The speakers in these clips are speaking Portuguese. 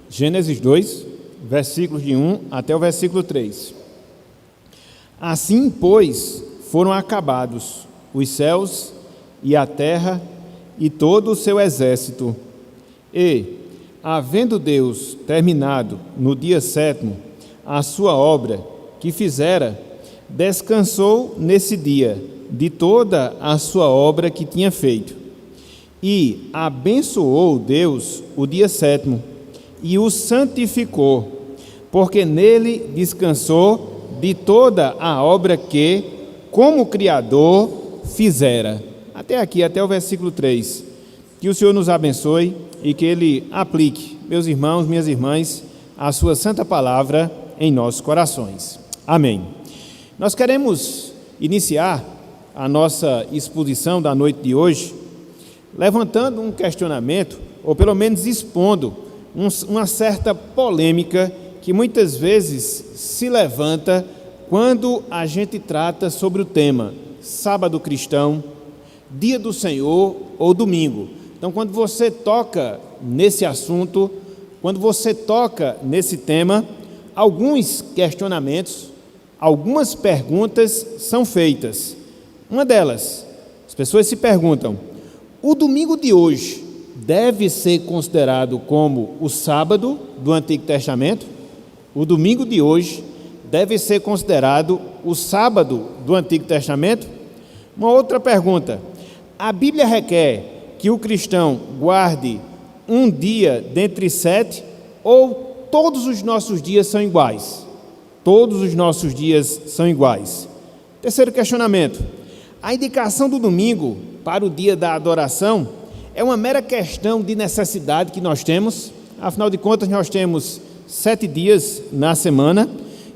Gênesis 2, versículos de 1 até o versículo 3. Assim, pois, foram acabados os céus e a terra e todo o seu exército. E, havendo Deus terminado no dia sétimo a sua obra que fizera, descansou nesse dia de toda a sua obra que tinha feito. E abençoou Deus o dia sétimo e o santificou, porque nele descansou de toda a obra que, como Criador, fizera. Até aqui, até o versículo 3. Que o Senhor nos abençoe e que Ele aplique, meus irmãos, minhas irmãs, a sua santa palavra em nossos corações. Amém. Nós queremos iniciar a nossa exposição da noite de hoje levantando um questionamento, ou pelo menos expondo uma certa polêmica que muitas vezes se levanta quando a gente trata sobre o tema sábado cristão, dia do Senhor ou domingo. Então, quando você toca nesse assunto, quando você toca nesse tema, alguns questionamentos, algumas perguntas são feitas. Uma delas, as pessoas se perguntam: o domingo de hoje deve ser considerado como o sábado do Antigo Testamento? O domingo de hoje deve ser considerado o sábado do Antigo Testamento? Uma outra pergunta: a Bíblia requer que o cristão guarde um dia dentre 7 ou todos os nossos dias são iguais? Todos os nossos dias são iguais. Terceiro questionamento: a indicação do domingo para o dia da adoração é uma mera questão de necessidade que nós temos? Afinal de contas, nós temos 7 dias na semana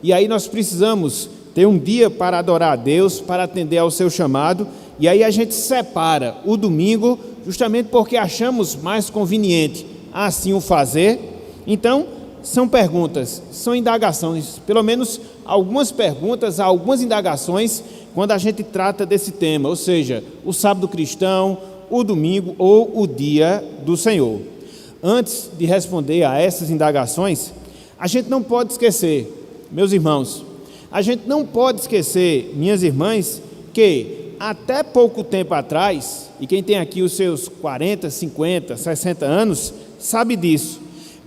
e aí nós precisamos ter um dia para adorar a Deus, para atender ao seu chamado, e aí a gente separa o domingo justamente porque achamos mais conveniente assim o fazer. Então, são perguntas, são indagações, pelo menos algumas perguntas, algumas indagações quando a gente trata desse tema, ou seja, o sábado cristão, o domingo ou o dia do Senhor. Antes de responder a essas indagações, a gente não pode esquecer, meus irmãos, a gente não pode esquecer, minhas irmãs, que até pouco tempo atrás, e quem tem aqui os seus 40, 50, 60 anos, sabe disso,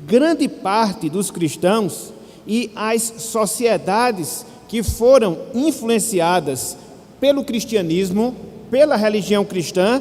grande parte dos cristãos e as sociedades que foram influenciadas pelo cristianismo, pela religião cristã,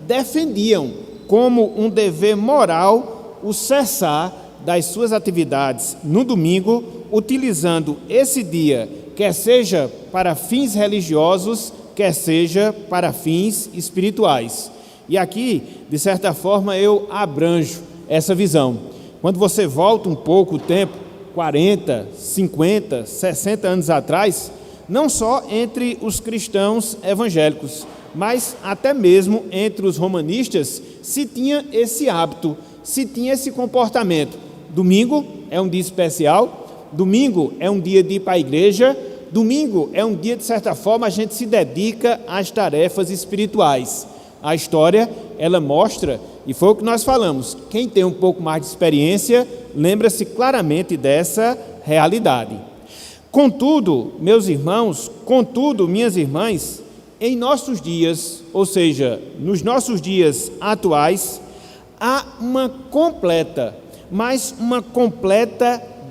defendiam como um dever moral o cessar das suas atividades no domingo, utilizando esse dia, quer seja para fins religiosos, quer seja para fins espirituais. E aqui, de certa forma, eu abranjo essa visão. Quando você volta um pouco o tempo, 40, 50, 60 anos atrás, não só entre os cristãos evangélicos, mas até mesmo entre os romanistas, se tinha esse hábito, se tinha esse comportamento. Domingo é um dia especial, domingo é um dia de ir para a igreja, domingo é um dia, de certa forma, a gente se dedica às tarefas espirituais. A história, ela mostra, e foi o que nós falamos, quem tem um pouco mais de experiência, lembra-se claramente dessa realidade. Contudo, meus irmãos, contudo, minhas irmãs, em nossos dias, ou seja, nos nossos dias atuais, há uma completa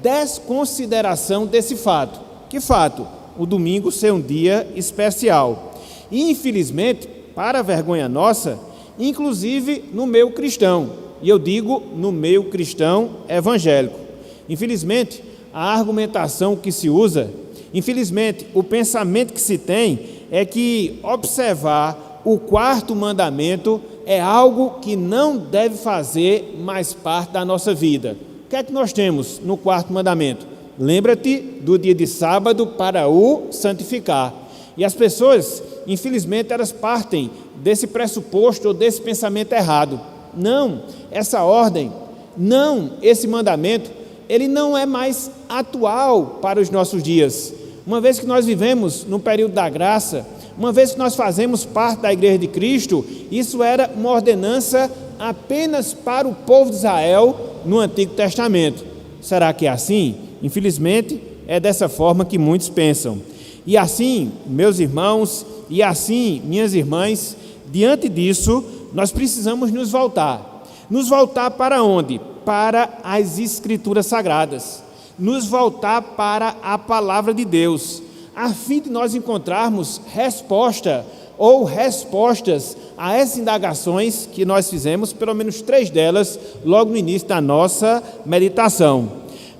desconsideração desse fato. Que fato? O domingo ser um dia especial. E, infelizmente, para a vergonha nossa, inclusive no meio cristão, e eu digo no meio cristão evangélico. Infelizmente, a argumentação que se usa, infelizmente, o pensamento que se tem é que observar o 4º mandamento é algo que não deve fazer mais parte da nossa vida. O que é que nós temos no 4º mandamento? Lembra-te do dia de sábado para o santificar. E as pessoas, infelizmente, elas partem desse pressuposto ou desse pensamento errado. Não, essa ordem, não, esse mandamento, ele não é mais atual para os nossos dias. Uma vez que nós vivemos no período da graça, uma vez que nós fazemos parte da Igreja de Cristo, isso era uma ordenança apenas para o povo de Israel no Antigo Testamento. Será que é assim? Infelizmente, é dessa forma que muitos pensam. E assim, meus irmãos, e assim, minhas irmãs, diante disso, nós precisamos nos voltar. Nos voltar para onde? Para as Escrituras Sagradas. Nos voltar para a Palavra de Deus, a fim de nós encontrarmos resposta ou respostas a essas indagações que nós fizemos, pelo menos 3 delas, logo no início da nossa meditação.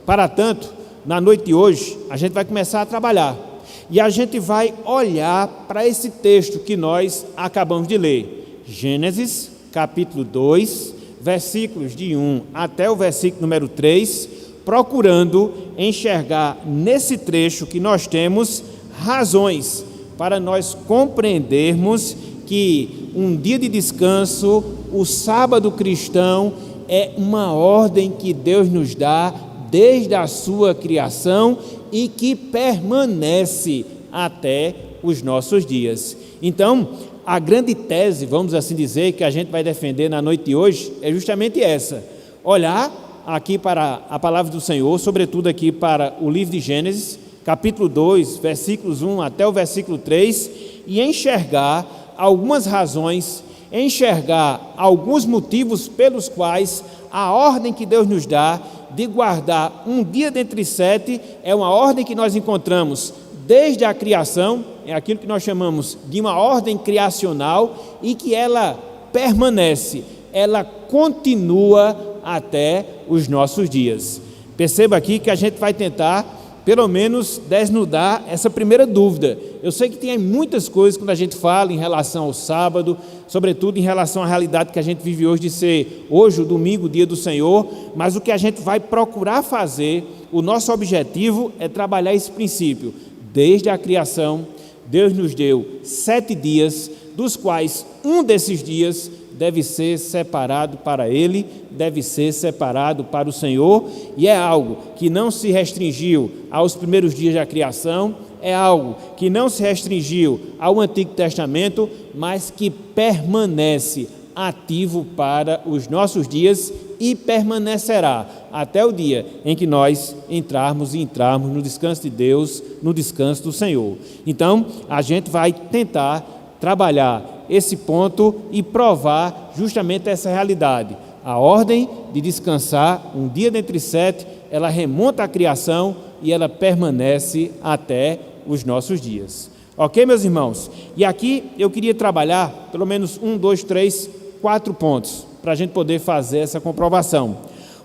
Para tanto, na noite de hoje, a gente vai começar a trabalhar e a gente vai olhar para esse texto que nós acabamos de ler. Gênesis, capítulo 2, versículos de 1 até o versículo número 3, procurando enxergar nesse trecho que nós temos razões para nós compreendermos que um dia de descanso, o sábado cristão, é uma ordem que Deus nos dá desde a sua criação e que permanece até os nossos dias. Então, a grande tese, vamos assim dizer, que a gente vai defender na noite de hoje é justamente essa: olhar aqui para a palavra do Senhor, sobretudo aqui para o livro de Gênesis, capítulo 2, versículos 1 até o versículo 3, e enxergar algumas razões, enxergar alguns motivos pelos quais a ordem que Deus nos dá de guardar um dia dentre 7 é uma ordem que nós encontramos desde a criação, é aquilo que nós chamamos de uma ordem criacional, e que ela permanece, ela continua até os nossos dias. Perceba aqui que a gente vai tentar pelo menos desnudar essa primeira dúvida. Eu sei que tem muitas coisas quando a gente fala em relação ao sábado, sobretudo em relação à realidade que a gente vive hoje de ser hoje o domingo, o dia do Senhor, mas o que a gente vai procurar fazer, o nosso objetivo é trabalhar esse princípio. Desde a criação, Deus nos deu 7 dias, dos quais um desses dias deve ser separado para Ele, deve ser separado para o Senhor, e é algo que não se restringiu aos primeiros dias da criação, é algo que não se restringiu ao Antigo Testamento, mas que permanece ativo para os nossos dias e permanecerá até o dia em que nós entrarmos no descanso de Deus, no descanso do Senhor. Então, a gente vai tentar trabalhar esse ponto e provar justamente essa realidade. A ordem de descansar um dia dentre 7, ela remonta à criação e ela permanece até os nossos dias. Ok, meus irmãos? E aqui eu queria trabalhar pelo menos 1, 2, 3, 4 pontos para a gente poder fazer essa comprovação.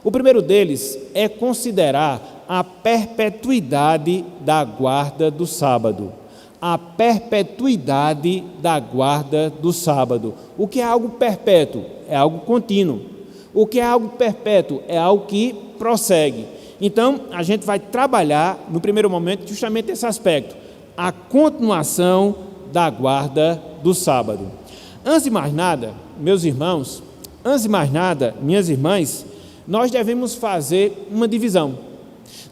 O primeiro deles é considerar a perpetuidade da guarda do sábado. A perpetuidade da guarda do sábado. O que é algo perpétuo? É algo contínuo. O que é algo perpétuo? É algo que prossegue. Então, a gente vai trabalhar, no primeiro momento, justamente esse aspecto, a continuação da guarda do sábado. Antes de mais nada, meus irmãos, antes de mais nada, minhas irmãs, nós devemos fazer uma divisão.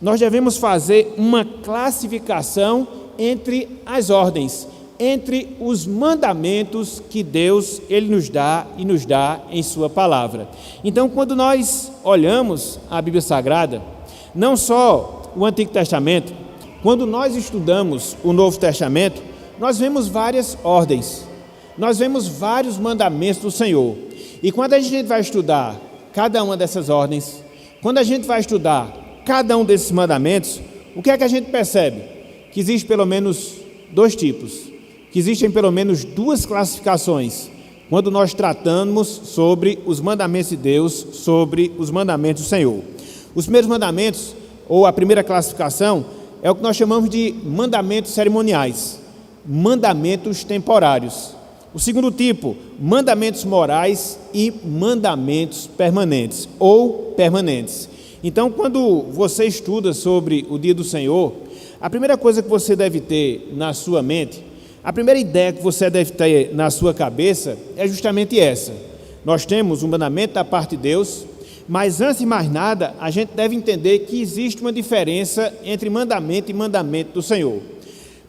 Nós devemos fazer uma classificação entre as ordens, entre os mandamentos que Deus ele nos dá e nos dá em sua palavra. Então, quando nós olhamos a Bíblia Sagrada, não só o Antigo Testamento, quando nós estudamos o Novo Testamento, nós vemos várias ordens, nós vemos vários mandamentos do Senhor. E quando a gente vai estudar cada uma dessas ordens, quando a gente vai estudar cada um desses mandamentos, o que é que a gente percebe? Que existe pelo menos 2 tipos, que existem pelo menos 2 classificações, quando nós tratamos sobre os mandamentos de Deus, sobre os mandamentos do Senhor. Os primeiros mandamentos, ou a primeira classificação, é o que nós chamamos de mandamentos cerimoniais, mandamentos temporários. O segundo tipo, mandamentos morais e mandamentos permanentes, ou permanentes. Então, quando você estuda sobre o dia do Senhor, a primeira coisa que você deve ter na sua mente, a primeira ideia que você deve ter na sua cabeça é justamente essa. Nós temos um mandamento da parte de Deus, mas antes de mais nada, a gente deve entender que existe uma diferença entre mandamento e mandamento do Senhor.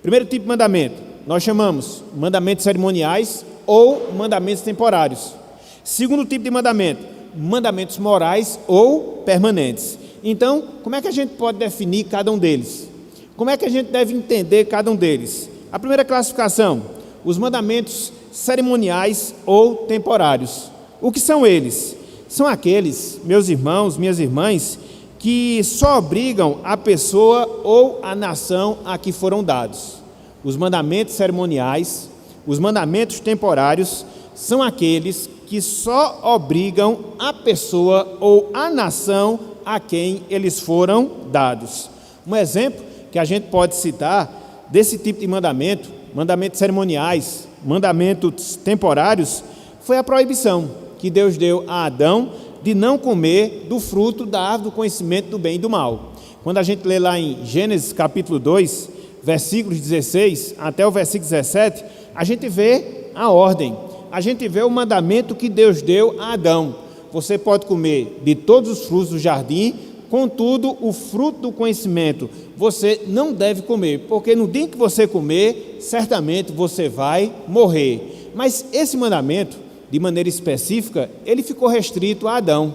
Primeiro tipo de mandamento, nós chamamos mandamentos cerimoniais ou mandamentos temporários. Segundo tipo de mandamento, mandamentos morais ou permanentes. Então, como é que a gente pode definir cada um deles? Como é que a gente deve entender cada um deles? A primeira classificação, os mandamentos cerimoniais ou temporários. O que são eles? São aqueles, meus irmãos, minhas irmãs, que só obrigam a pessoa ou a nação a que foram dados. Os mandamentos cerimoniais, os mandamentos temporários, são aqueles que só obrigam a pessoa ou a nação a quem eles foram dados. Um exemplo que a gente pode citar desse tipo de mandamento, mandamentos cerimoniais, mandamentos temporários, foi a proibição que Deus deu a Adão de não comer do fruto da árvore do conhecimento do bem e do mal. Quando a gente lê lá em Gênesis capítulo 2, versículos 16 até o versículo 17, a gente vê a ordem, a gente vê o mandamento que Deus deu a Adão. Você pode comer de todos os frutos do jardim, contudo, o fruto do conhecimento você não deve comer, porque no dia que você comer, certamente você vai morrer. Mas esse mandamento, de maneira específica, ele ficou restrito a Adão.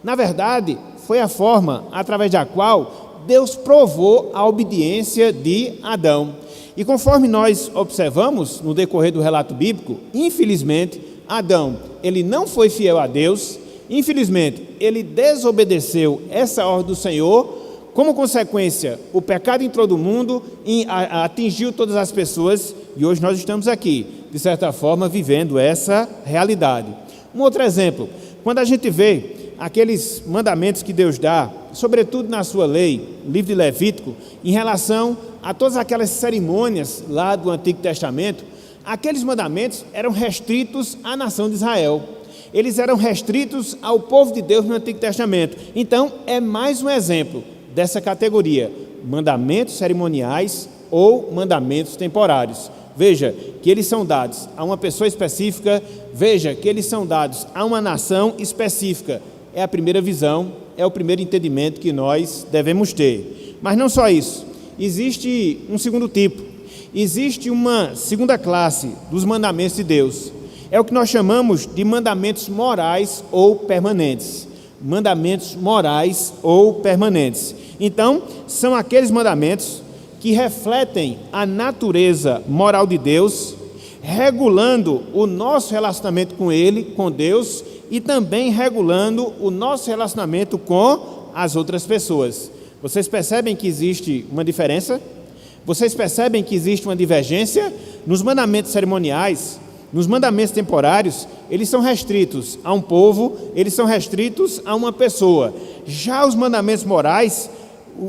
Na verdade, foi a forma através da qual Deus provou a obediência de Adão. E conforme nós observamos no decorrer do relato bíblico, infelizmente, Adão, ele não foi fiel a Deus, infelizmente, ele desobedeceu essa ordem do Senhor. Como consequência, o pecado entrou no mundo e atingiu todas as pessoas, e hoje nós estamos aqui, de certa forma, vivendo essa realidade. Um outro exemplo, quando a gente vê aqueles mandamentos que Deus dá, sobretudo na sua lei, livro de Levítico, em relação a todas aquelas cerimônias lá do Antigo Testamento, aqueles mandamentos eram restritos à nação de Israel. Eles eram restritos ao povo de Deus no Antigo Testamento. Então, é mais um exemplo dessa categoria, mandamentos cerimoniais ou mandamentos temporários. Veja que eles são dados a uma pessoa específica, veja que eles são dados a uma nação específica. É a primeira visão, é o primeiro entendimento que nós devemos ter. Mas não só isso, existe um segundo tipo, existe uma segunda classe dos mandamentos de Deus. É o que nós chamamos de mandamentos morais ou permanentes. Mandamentos morais ou permanentes. Então, são aqueles mandamentos que refletem a natureza moral de Deus, regulando o nosso relacionamento com Ele, com Deus, e também regulando o nosso relacionamento com as outras pessoas. Vocês percebem que existe uma diferença? Vocês percebem que existe uma divergência? Nos mandamentos cerimoniais, nos mandamentos temporários, eles são restritos a um povo, eles são restritos a uma pessoa. Já os mandamentos morais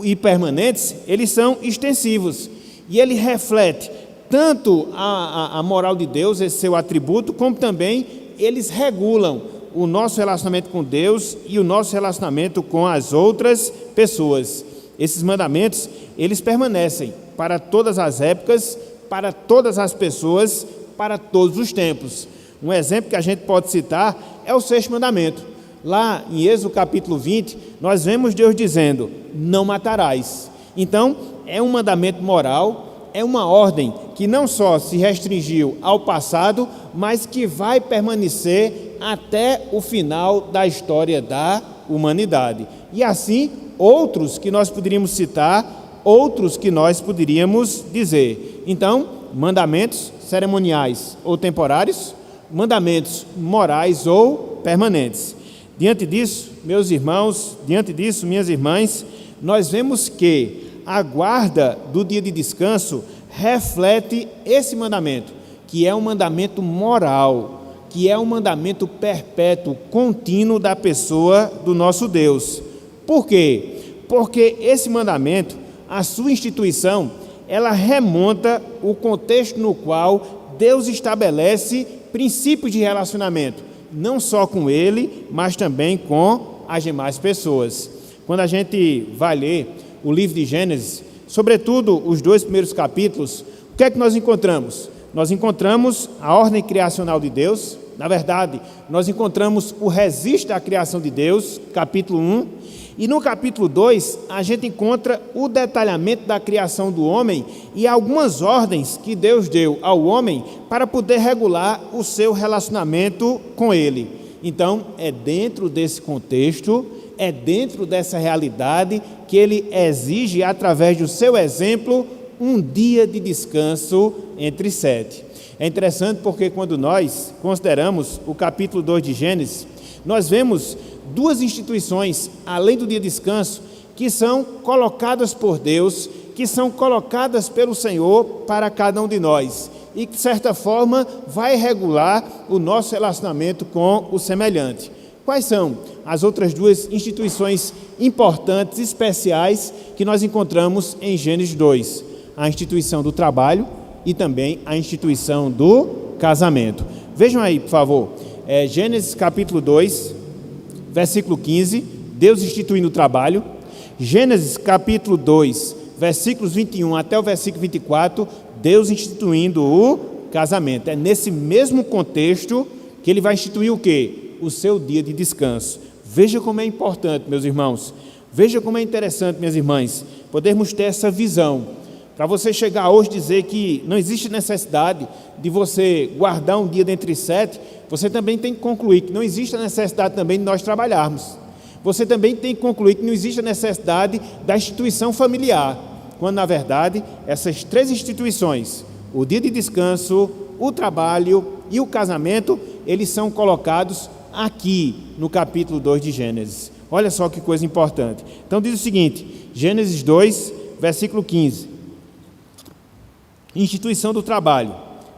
e permanentes, eles são extensivos. E ele reflete tanto a moral de Deus, esse seu atributo, como também eles regulam o nosso relacionamento com Deus e o nosso relacionamento com as outras pessoas. Esses mandamentos, eles permanecem para todas as épocas, para todas as pessoas, para todos os tempos. Um exemplo que a gente pode citar é o sexto mandamento. Lá em Êxodo capítulo 20, nós vemos Deus dizendo, não matarás. Então, é um mandamento moral, é uma ordem que não só se restringiu ao passado, mas que vai permanecer até o final da história da humanidade. E assim, outros que nós poderíamos citar, outros que nós poderíamos dizer. Então, mandamentos cerimoniais ou temporários, mandamentos morais ou permanentes. Diante disso, meus irmãos, diante disso, minhas irmãs, nós vemos que a guarda do dia de descanso reflete esse mandamento, que é um mandamento moral, que é um mandamento perpétuo, contínuo da pessoa do nosso Deus. Por quê? Porque esse mandamento, a sua instituição, ela remonta o contexto no qual Deus estabelece princípios de relacionamento, não só com Ele, mas também com as demais pessoas. Quando a gente vai ler o livro de Gênesis, sobretudo os 2 primeiros capítulos, o que é que nós encontramos? Nós encontramos a ordem criacional de Deus. Na verdade, nós encontramos o registro da criação de Deus, capítulo 1, e no capítulo 2, a gente encontra o detalhamento da criação do homem e algumas ordens que Deus deu ao homem para poder regular o seu relacionamento com ele. Então, é dentro desse contexto, é dentro dessa realidade que ele exige, através do seu exemplo, um dia de descanso entre 7. É interessante porque quando nós consideramos o capítulo 2 de Gênesis, nós vemos duas instituições, além do dia de descanso, que são colocadas por Deus, que são colocadas pelo Senhor para cada um de nós, e que, de certa forma, vai regular o nosso relacionamento com o semelhante. Quais são as outras duas instituições importantes, especiais, que nós encontramos em Gênesis 2? A instituição do trabalho e também a instituição do casamento. Vejam aí, por favor, Gênesis capítulo 2, versículo 15, Deus instituindo o trabalho. Gênesis capítulo 2, versículos 21 até o versículo 24, Deus instituindo o casamento. É nesse mesmo contexto que ele vai instituir o quê? O seu dia de descanso. Veja como é importante, meus irmãos, veja como é interessante, minhas irmãs, podermos ter essa visão. Para você chegar hoje e dizer que não existe necessidade de você guardar um dia dentre 7, você também tem que concluir que não existe a necessidade também de nós trabalharmos. Você também tem que concluir que não existe a necessidade da instituição familiar, quando, na verdade, essas três instituições, o dia de descanso, o trabalho e o casamento, eles são colocados aqui no capítulo 2 de Gênesis. Olha só que coisa importante. Então diz o seguinte, Gênesis 2, versículo 15. Instituição do trabalho.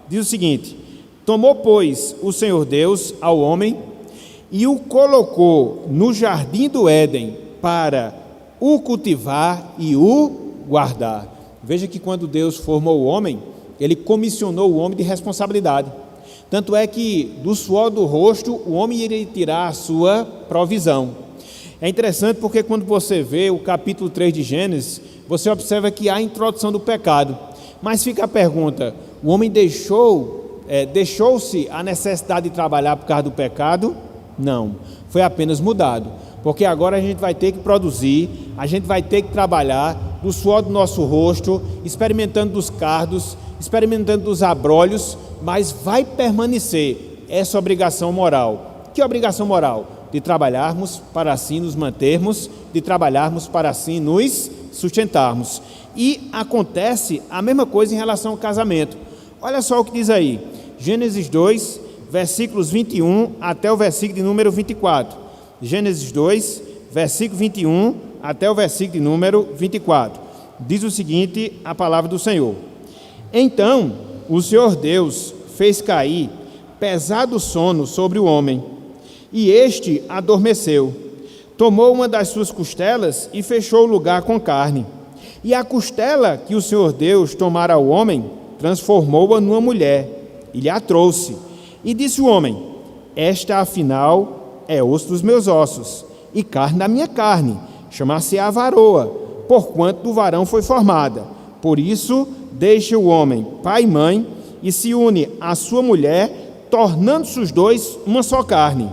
Diz o seguinte: tomou, pois, o Senhor Deus ao homem e o colocou no jardim do Éden para o cultivar e o guardar. Veja que quando Deus formou o homem, ele comissionou o homem de responsabilidade. Tanto é que do suor do rosto o homem iria tirar a sua provisão. É interessante porque quando você vê o capítulo 3 de Gênesis, você observa que há a introdução do pecado. Mas fica a pergunta, o homem deixou-se a necessidade de trabalhar por causa do pecado? Não, foi apenas mudado. Porque agora a gente vai ter que produzir, a gente vai ter que trabalhar do suor do nosso rosto, experimentando dos cardos, experimentando dos abrolhos, mas vai permanecer essa obrigação moral. Que obrigação moral? De trabalharmos para assim nos mantermos, de trabalharmos para assim nos sustentarmos. E acontece a mesma coisa em relação ao casamento. Olha só o que diz aí, Gênesis 2, versículos 21 até o versículo de número 24. Gênesis 2, versículo 21 até o versículo de número 24. Diz o seguinte, a palavra do Senhor. Então o Senhor Deus fez cair pesado sono sobre o homem, e este adormeceu. Tomou uma das suas costelas e fechou o lugar com carne. E a costela que o Senhor Deus tomara ao homem, transformou-a numa mulher, e lhe a trouxe. E disse o homem: esta afinal é osso dos meus ossos, e carne da minha carne, chamar-se-á varoa, porquanto do varão foi formada. Por isso deixa o homem pai e mãe, e se une à sua mulher, tornando-se os dois uma só carne.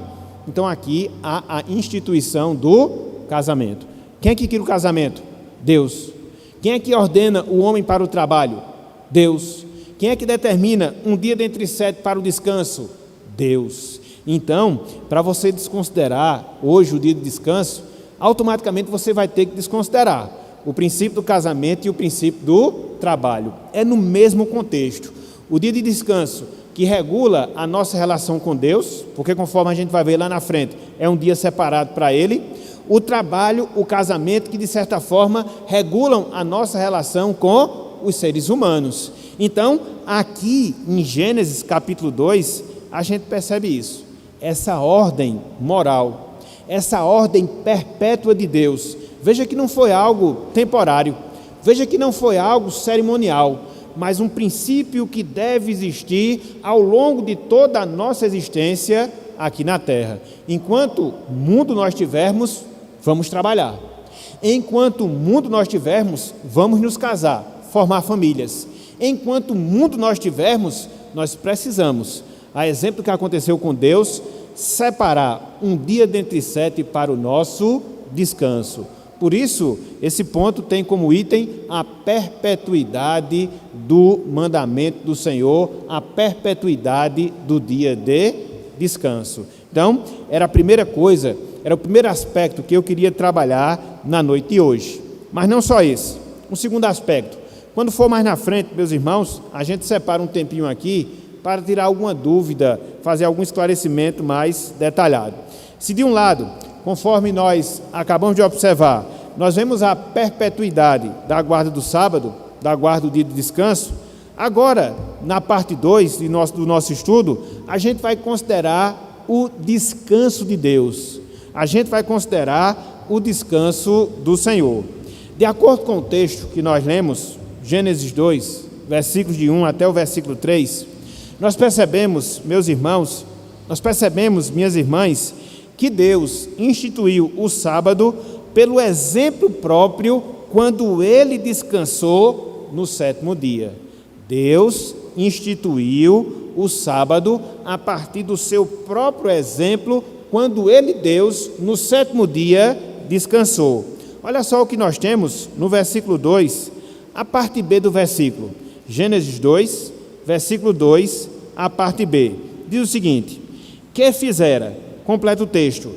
Então aqui há a instituição do casamento. Quem é que quer o casamento? Deus. Quem é que ordena o homem para o trabalho? Deus. Quem é que determina um dia dentre 7 para o descanso? Deus. Então, para você desconsiderar hoje o dia de descanso, automaticamente você vai ter que desconsiderar o princípio do casamento e o princípio do trabalho. É no mesmo contexto. O dia de descanso que regula a nossa relação com Deus, porque conforme a gente vai ver lá na frente, é um dia separado para Ele. O trabalho, o casamento, que de certa forma regulam a nossa relação com os seres humanos. Então, aqui em Gênesis capítulo 2, a gente percebe isso. Essa ordem moral, essa ordem perpétua de Deus. Veja que não foi algo temporário, veja que não foi algo cerimonial, mas um princípio que deve existir ao longo de toda a nossa existência aqui na Terra. Enquanto mundo nós tivermos, vamos trabalhar. Enquanto mundo nós tivermos, vamos nos casar, formar famílias. Enquanto mundo nós tivermos, nós precisamos, a exemplo do que aconteceu com Deus, separar um dia dentre 7 para o nosso descanso. Por isso, esse ponto tem como item a perpetuidade do mandamento do Senhor, a perpetuidade do dia de descanso. Então, era a primeira coisa, era o primeiro aspecto que eu queria trabalhar na noite de hoje. Mas não só esse. Um segundo aspecto. Quando for mais na frente, meus irmãos, a gente separa um tempinho aqui para tirar alguma dúvida, fazer algum esclarecimento mais detalhado. Se de um lado, conforme nós acabamos de observar, nós vemos a perpetuidade da guarda do sábado, da guarda do dia de descanso, agora, na parte 2 do nosso estudo, a gente vai considerar o descanso de Deus. A gente vai considerar o descanso do Senhor. De acordo com o texto que nós lemos, Gênesis 2, versículos de 1 até o versículo 3, nós percebemos, meus irmãos, minhas irmãs, que Deus instituiu o sábado pelo exemplo próprio quando Ele descansou no sétimo dia. Deus instituiu o sábado a partir do seu próprio exemplo quando Ele, Deus, no sétimo dia, descansou. Olha só o que nós temos no versículo 2, a parte B do versículo. Gênesis 2, versículo 2, a parte B. Diz o seguinte: que fizera, completa o texto,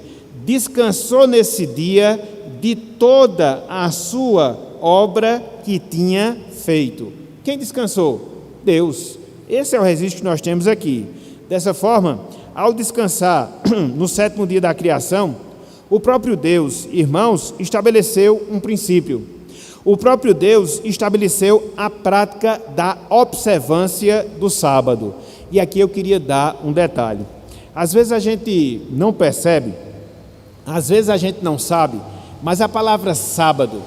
descansou nesse dia de toda a sua obra que tinha feito. Quem descansou? Deus. Esse é o registro que nós temos aqui. Dessa forma, ao descansar no sétimo dia da criação, o próprio Deus, irmãos, estabeleceu um princípio. O próprio Deus estabeleceu a prática da observância do sábado. E aqui eu queria dar um detalhe. Às vezes a gente não percebe, às vezes a gente não sabe, mas a palavra sábado,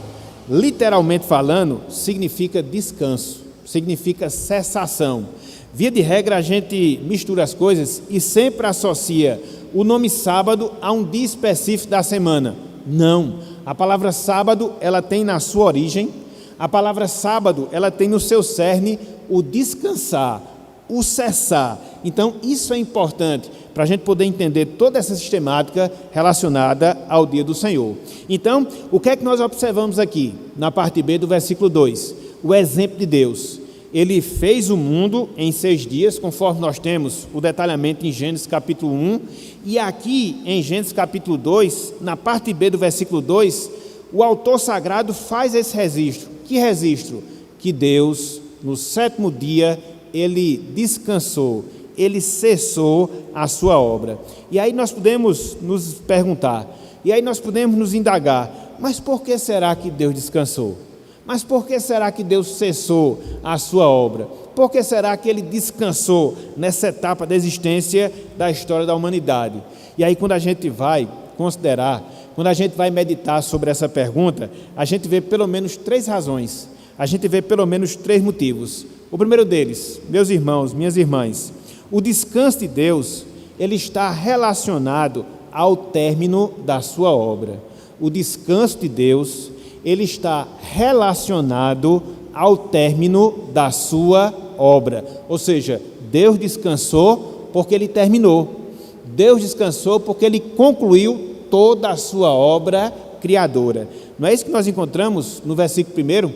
literalmente falando, significa descanso, significa cessação. Via de regra, a gente mistura as coisas e sempre associa o nome sábado a um dia específico da semana. Não. A palavra sábado, ela tem na sua origem, a palavra sábado, ela tem no seu cerne o descansar, o cessar. Então, isso é importante para a gente poder entender toda essa sistemática relacionada ao dia do Senhor. Então, o que é que nós observamos aqui, na parte B do versículo 2? O exemplo de Deus. Ele fez o mundo em 6 dias, conforme nós temos o detalhamento em Gênesis capítulo 1, e aqui em Gênesis capítulo 2, na parte B do versículo 2, o autor sagrado faz esse registro. Que registro? Que Deus, no sétimo dia, Ele descansou, Ele cessou a sua obra. E aí nós podemos nos perguntar, e aí nós podemos nos indagar, mas por que será que Deus descansou? Mas por que será que Deus cessou a sua obra? Por que será que Ele descansou nessa etapa da existência da história da humanidade? E aí quando a gente vai considerar, quando a gente vai meditar sobre essa pergunta, a gente vê pelo menos 3 razões, a gente vê pelo menos 3 motivos. O primeiro deles, meus irmãos, minhas irmãs, o descanso de Deus, ele está relacionado ao término da sua obra. O descanso de Deus, ele está relacionado ao término da sua obra. Ou seja, Deus descansou porque Ele terminou. Deus descansou porque Ele concluiu toda a sua obra criadora. Não é isso que nós encontramos no versículo 1?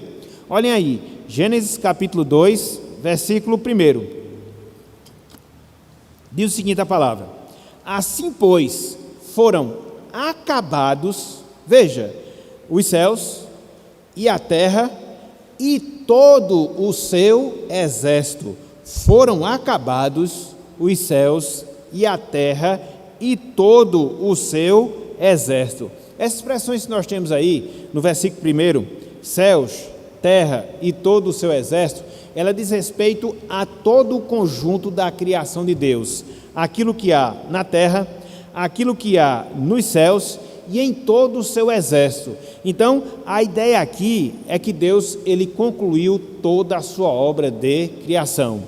Olhem aí, Gênesis capítulo 2, versículo 1. Diz o seguinte a palavra: assim, pois, foram acabados, veja, os céus e a terra e todo o seu exército. Foram acabados os céus e a terra e todo o seu exército. Essas expressões que nós temos aí no versículo 1, céus, terra e todo o seu exército, ela diz respeito a todo o conjunto da criação de Deus. Aquilo que há na terra, aquilo que há nos céus e em todo o seu exército. Então, a ideia aqui é que Deus, ele concluiu toda a sua obra de criação.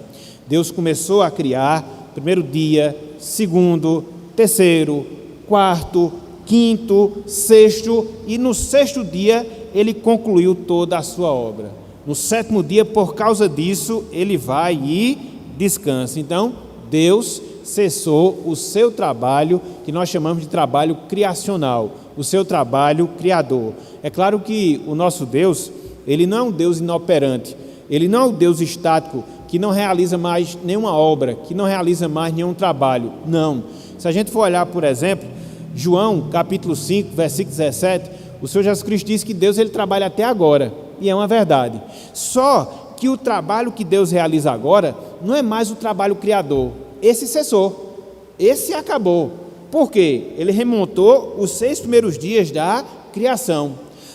Deus começou a criar, primeiro dia, segundo, terceiro, quarto, quinto, sexto, e no sexto dia ele concluiu toda a sua obra. No sétimo dia, por causa disso, ele vai e descansa. Então, Deus cessou o seu trabalho, que nós chamamos de trabalho criacional, o seu trabalho criador. É claro que o nosso Deus, ele não é um Deus inoperante, ele não é um Deus estático, que não realiza mais nenhuma obra, que não realiza mais nenhum trabalho. Não. Se a gente for olhar, por exemplo, João capítulo 5, versículo 17, o Senhor Jesus Cristo diz que Deus ele trabalha até agora, e é uma verdade. Só que o trabalho que Deus realiza agora não é mais o trabalho criador. Esse cessou, esse acabou. Por quê? Ele remontou os 6 primeiros dias da criação.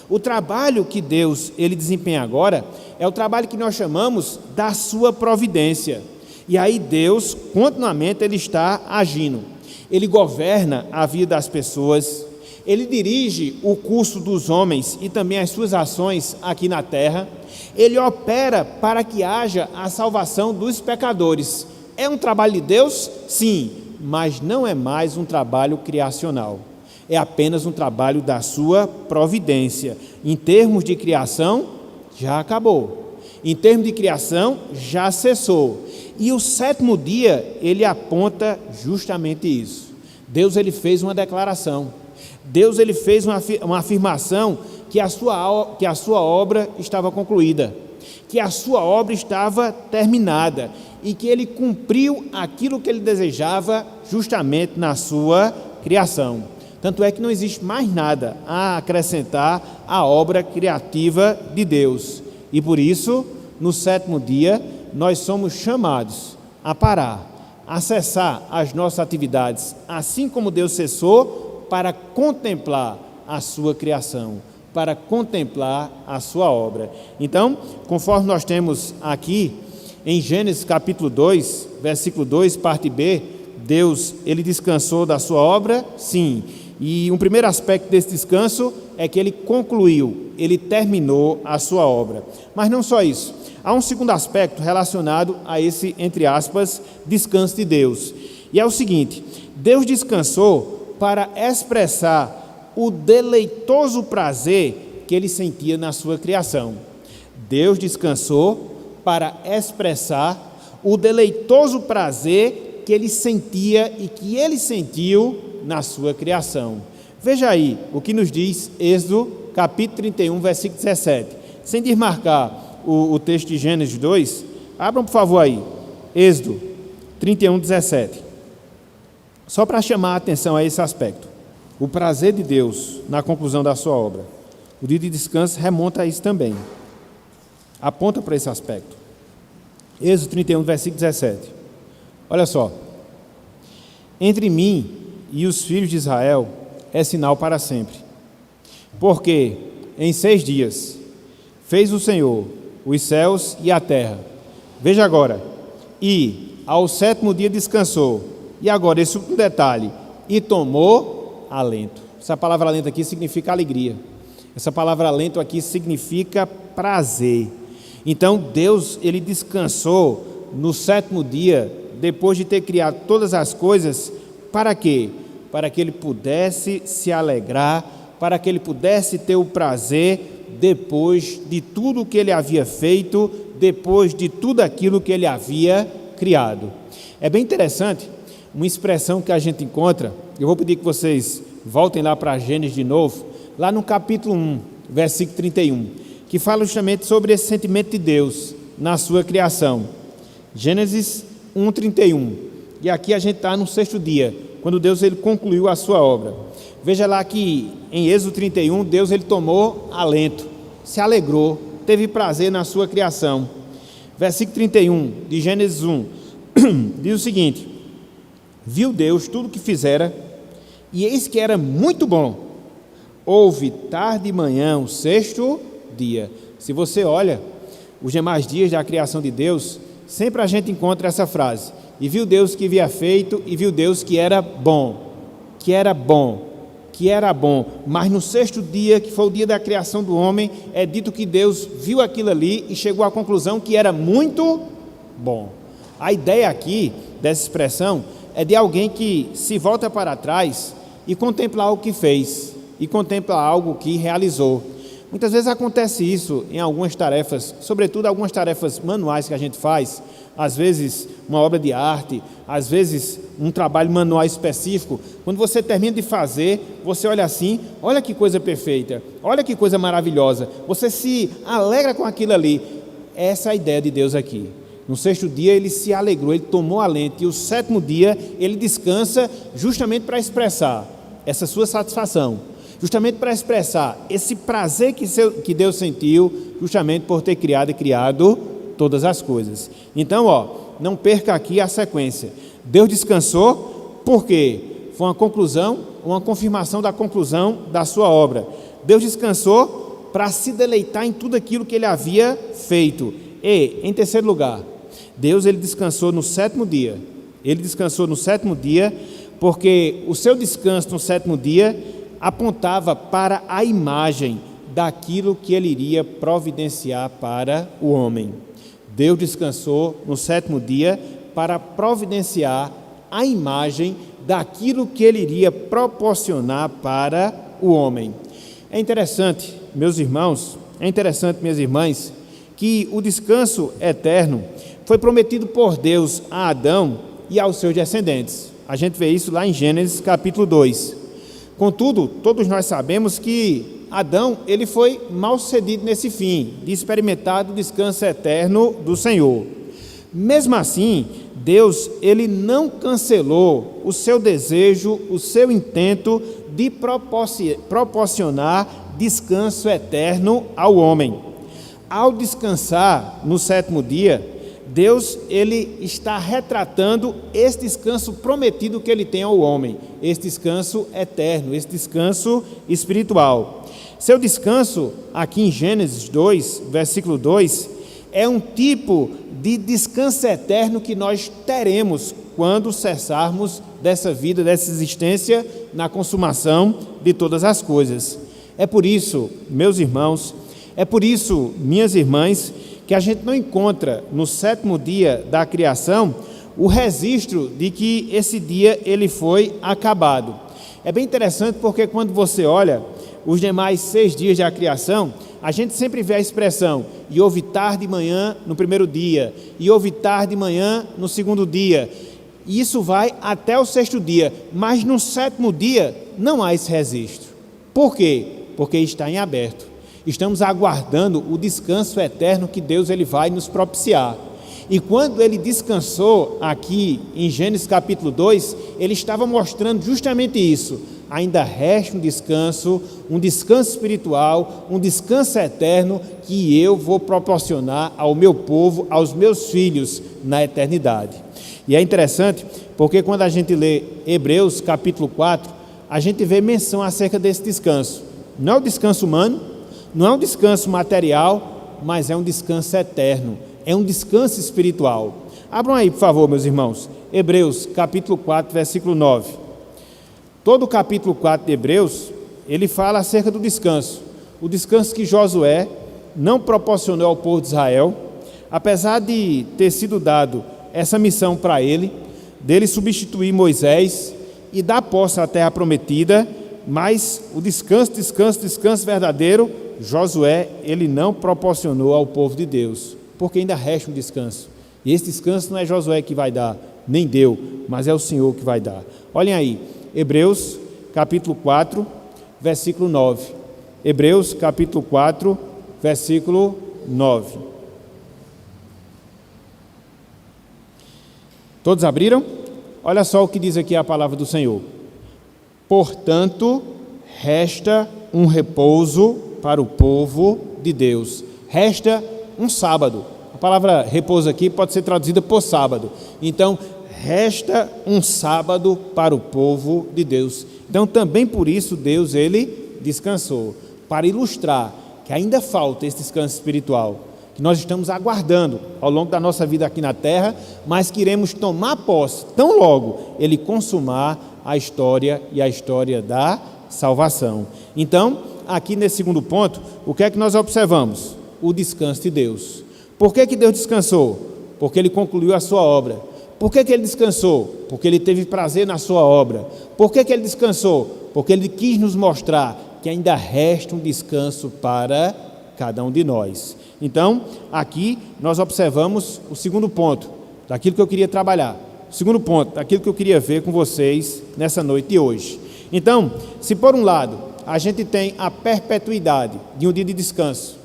O trabalho que Deus ele desempenha agora é o trabalho que nós chamamos da sua providência. E aí Deus, continuamente, ele está agindo. Ele governa a vida das pessoas, ele dirige o curso dos homens e também as suas ações aqui na terra. Ele opera para que haja a salvação dos pecadores. É um trabalho de Deus? Sim, mas não é mais um trabalho criacional. É apenas um trabalho da sua providência. Em termos de criação, já acabou. Em termos de criação, já cessou. E o 7º dia, ele aponta justamente isso. Deus ele fez uma declaração. Deus ele fez uma afirmação que a sua obra estava concluída, que a sua obra estava terminada e que ele cumpriu aquilo que ele desejava justamente na sua criação. Tanto é que não existe mais nada a acrescentar à obra criativa de Deus. E por isso, no 7º dia, nós somos chamados a parar, a cessar as nossas atividades, assim como Deus cessou, para contemplar a sua criação, para contemplar a sua obra. Então, conforme nós temos aqui em Gênesis capítulo 2, versículo 2, parte B, Deus, ele descansou da sua obra? Sim. E um primeiro aspecto desse descanso é que ele concluiu, ele terminou a sua obra. Mas não só isso, há um segundo aspecto relacionado a esse, entre aspas, descanso de Deus. E é o seguinte: Deus descansou para expressar o deleitoso prazer que ele sentia na sua criação. Deus descansou para expressar o deleitoso prazer que ele sentia e que ele sentiu na sua criação. Veja aí o que nos diz Êxodo capítulo 31, versículo 17. Sem desmarcar o texto de Gênesis 2, abram por favor aí, Êxodo 31, 17. Só para chamar a atenção a esse aspecto. O prazer de Deus na conclusão da sua obra. O dia de descanso remonta a isso também. Aponta para esse aspecto. Êxodo 31, versículo 17. Olha só. Entre mim e os filhos de Israel é sinal para sempre. Porque em 6 dias fez o Senhor os céus e a terra. Veja agora. E ao 7º dia descansou. E agora esse último detalhe. E tomou alento. Essa palavra alento aqui significa alegria. Essa palavra alento aqui significa prazer. Então Deus, ele descansou no 7º dia, depois de ter criado todas as coisas, para quê? Para que ele pudesse se alegrar, para que ele pudesse ter o prazer depois de tudo o que ele havia feito, depois de tudo aquilo que ele havia criado. É bem interessante, uma expressão que a gente encontra, eu vou pedir que vocês voltem lá para Gênesis de novo, lá no capítulo 1, versículo 31, que fala justamente sobre esse sentimento de Deus na sua criação. Gênesis 1, 31. E aqui a gente está no 6º dia, quando Deus ele concluiu a sua obra. Veja lá que em Êxodo 31, Deus ele tomou alento, se alegrou, teve prazer na sua criação. Versículo 31 de Gênesis 1 diz o seguinte: viu Deus tudo o que fizera, e eis que era muito bom. Houve tarde e manhã o 6º dia. Se você olha os demais dias da criação de Deus, sempre a gente encontra essa frase: e viu Deus que havia feito, e viu Deus que era bom, que era bom, que era bom. Mas no 6º dia, que foi o dia da criação do homem, é dito que Deus viu aquilo ali e chegou à conclusão que era muito bom. A ideia aqui dessa expressão é de alguém que se volta para trás e contempla algo que fez, e contempla algo que realizou. Muitas vezes acontece isso em algumas tarefas, sobretudo algumas tarefas manuais que a gente faz, às vezes uma obra de arte, às vezes um trabalho manual específico. Quando você termina de fazer, você olha assim, olha que coisa perfeita, olha que coisa maravilhosa, você se alegra com aquilo ali. Essa é a ideia de Deus aqui. No sexto dia ele se alegrou, ele tomou alento, e o sétimo dia ele descansa justamente para expressar essa sua satisfação, justamente para expressar esse prazer que Deus sentiu, justamente por ter criado e criado todas as coisas. Então, não perca aqui a sequência. Deus descansou porque foi uma conclusão, uma confirmação da conclusão da sua obra. Deus descansou para se deleitar em tudo aquilo que ele havia feito. E, em terceiro lugar, Deus ele descansou no sétimo dia. Ele descansou no sétimo dia porque o seu descanso no sétimo dia apontava para a imagem daquilo que ele iria providenciar para o homem. Deus descansou no sétimo dia para providenciar a imagem daquilo que ele iria proporcionar para o homem. É interessante, meus irmãos, minhas irmãs, que o descanso eterno foi prometido por Deus a Adão e aos seus descendentes. A gente vê isso lá em Gênesis capítulo 2. Contudo, todos nós sabemos que Adão ele foi mal sucedido nesse fim, de experimentar o descanso eterno do Senhor. Mesmo assim, Deus ele não cancelou o seu desejo, o seu intento de proporcionar descanso eterno ao homem. Ao descansar no sétimo dia, Deus ele está retratando esse descanso prometido que ele tem ao homem, esse descanso eterno, esse descanso espiritual. Seu descanso, aqui em Gênesis 2, versículo 2, é um tipo de descanso eterno que nós teremos quando cessarmos dessa vida, dessa existência, na consumação de todas as coisas. É por isso, meus irmãos, é por isso, minhas irmãs, que a gente não encontra no sétimo dia da criação o registro de que esse dia ele foi acabado. É bem interessante porque quando você olha os demais 6 dias da criação, a gente sempre vê a expressão, e houve tarde e manhã no primeiro dia, e houve tarde e manhã no segundo dia, e isso vai até o sexto dia, mas no sétimo dia não há esse registro. Por quê? Porque está em aberto. Estamos aguardando o descanso eterno que Deus ele vai nos propiciar. E quando ele descansou aqui em Gênesis capítulo 2, ele estava mostrando justamente isso. Ainda resta um descanso espiritual, um descanso eterno que eu vou proporcionar ao meu povo, aos meus filhos na eternidade. E é interessante porque quando a gente lê Hebreus capítulo 4, a gente vê menção acerca desse descanso. Não é o descanso humano, não é um descanso material, mas é um descanso eterno, é um descanso espiritual. Abram aí, por favor, meus irmãos, Hebreus, capítulo 4, versículo 9. Todo o capítulo 4 de Hebreus, ele fala acerca do descanso. O descanso que Josué não proporcionou ao povo de Israel, apesar de ter sido dado essa missão para ele, dele substituir Moisés e dar posse à terra prometida, mas o descanso verdadeiro, Josué, ele não proporcionou ao povo de Deus, porque ainda resta um descanso. E esse descanso não é Josué que vai dar, nem Deus, mas é o Senhor que vai dar. Olhem aí, Hebreus, capítulo 4, versículo 9. Hebreus, capítulo 4, versículo 9. Todos abriram? Olha só o que diz aqui a palavra do Senhor. Portanto, resta um repouso para o povo de Deus. Resta um sábado. A palavra repouso aqui pode ser traduzida por sábado. Então, resta um sábado para o povo de Deus. Então, também por isso, Deus, ele descansou. Para ilustrar que ainda falta esse descanso espiritual, que nós estamos aguardando ao longo da nossa vida aqui na terra, mas que iremos tomar posse tão logo ele consumar a história e a história da salvação. Então, aqui nesse segundo ponto, o que é que nós observamos? O descanso de Deus. Por que Deus descansou? Porque ele concluiu a sua obra. Por que ele descansou? Porque ele teve prazer na sua obra. Por que ele descansou? Porque ele quis nos mostrar que ainda resta um descanso para cada um de nós. Então, aqui nós observamos o segundo ponto daquilo que eu queria trabalhar. O segundo ponto daquilo que eu queria ver com vocês nessa noite de hoje. Então, se por um lado a gente tem a perpetuidade de um dia de descanso,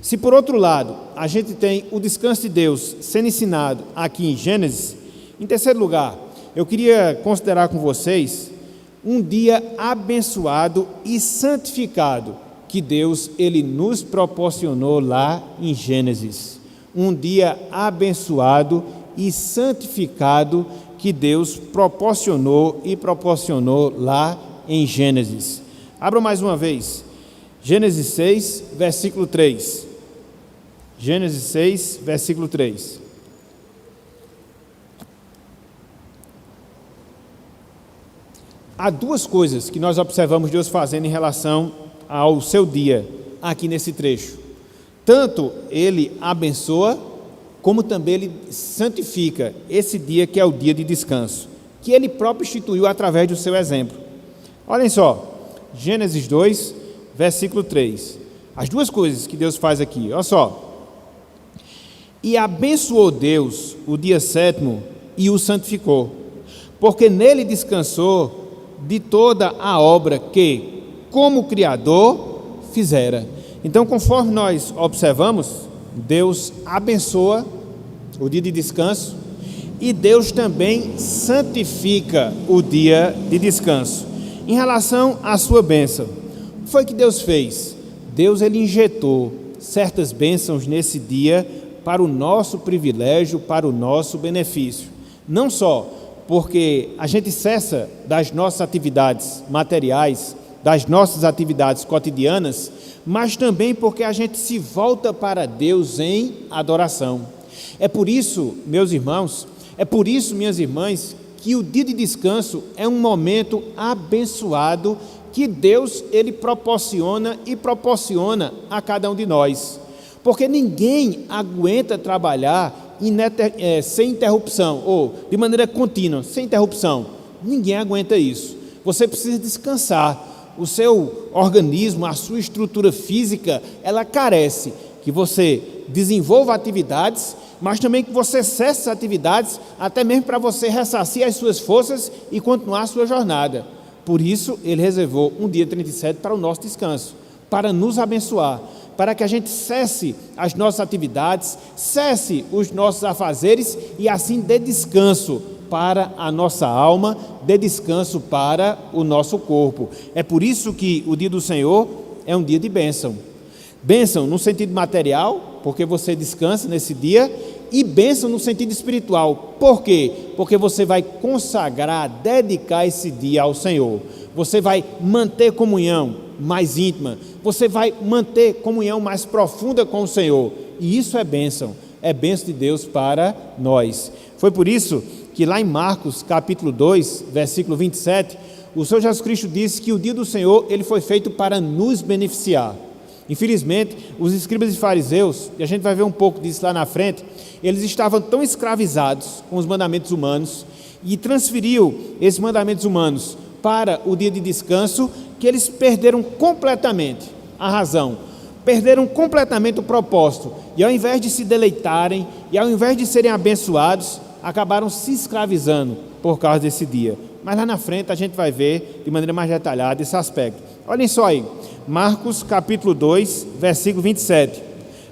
Se por outro lado, a gente tem o descanso de Deus sendo ensinado aqui em Gênesis, em terceiro lugar, eu queria considerar com vocês um dia abençoado e santificado que Deus ele nos proporcionou lá em Gênesis. Um dia abençoado e santificado que Deus proporcionou lá em Gênesis. Abra mais uma vez, Gênesis 6, versículo 3. Gênesis 6, versículo 3. Há duas coisas que nós observamos Deus fazendo em relação ao seu dia, aqui nesse trecho. Tanto Ele abençoa, como também Ele santifica esse dia que é o dia de descanso, que Ele próprio instituiu através do seu exemplo. Olhem só, Gênesis 2, versículo 3. As duas coisas que Deus faz aqui, olha só. E abençoou Deus o dia sétimo e o santificou, porque nele descansou de toda a obra que, como Criador, fizera. Então, conforme nós observamos, Deus abençoa o dia de descanso e Deus também santifica o dia de descanso. Em relação à sua bênção, o que foi que Deus fez? Deus ele injetou certas bênçãos nesse dia para o nosso privilégio, para o nosso benefício. Não só porque a gente cessa das nossas atividades materiais, das nossas atividades cotidianas, mas também porque a gente se volta para Deus em adoração. É por isso, meus irmãos, é por isso, minhas irmãs, que o dia de descanso é um momento abençoado que Deus ele proporciona e proporciona a cada um de nós. Porque ninguém aguenta trabalhar sem interrupção, ou de maneira contínua, sem interrupção. Ninguém aguenta isso. Você precisa descansar. O seu organismo, a sua estrutura física, ela carece que você desenvolva atividades, mas também que você cesse essas atividades, até mesmo para você ressarcir as suas forças e continuar a sua jornada. Por isso, Ele reservou um dia 37 para o nosso descanso, para nos abençoar, para que a gente cesse as nossas atividades, cesse os nossos afazeres e assim dê descanso para a nossa alma, dê descanso para o nosso corpo. É por isso que o dia do Senhor é um dia de bênção. Bênção no sentido material, porque você descansa nesse dia, e bênção no sentido espiritual. Por quê? Porque você vai consagrar, dedicar esse dia ao Senhor. Você vai manter comunhão mais íntima, você vai manter comunhão mais profunda com o Senhor, e isso é bênção de Deus para nós. Foi por isso que lá em Marcos capítulo 2, versículo 27, o Senhor Jesus Cristo disse que o dia do Senhor ele foi feito para nos beneficiar. Infelizmente, os escribas e fariseus, e a gente vai ver um pouco disso lá na frente, eles estavam tão escravizados com os mandamentos humanos e transferiu esses mandamentos humanos para o dia de descanso, que eles perderam completamente a razão, perderam completamente o propósito, e ao invés de se deleitarem, e ao invés de serem abençoados, acabaram se escravizando por causa desse dia. Mas lá na frente a gente vai ver de maneira mais detalhada esse aspecto. Olhem só aí, Marcos capítulo 2, versículo 27.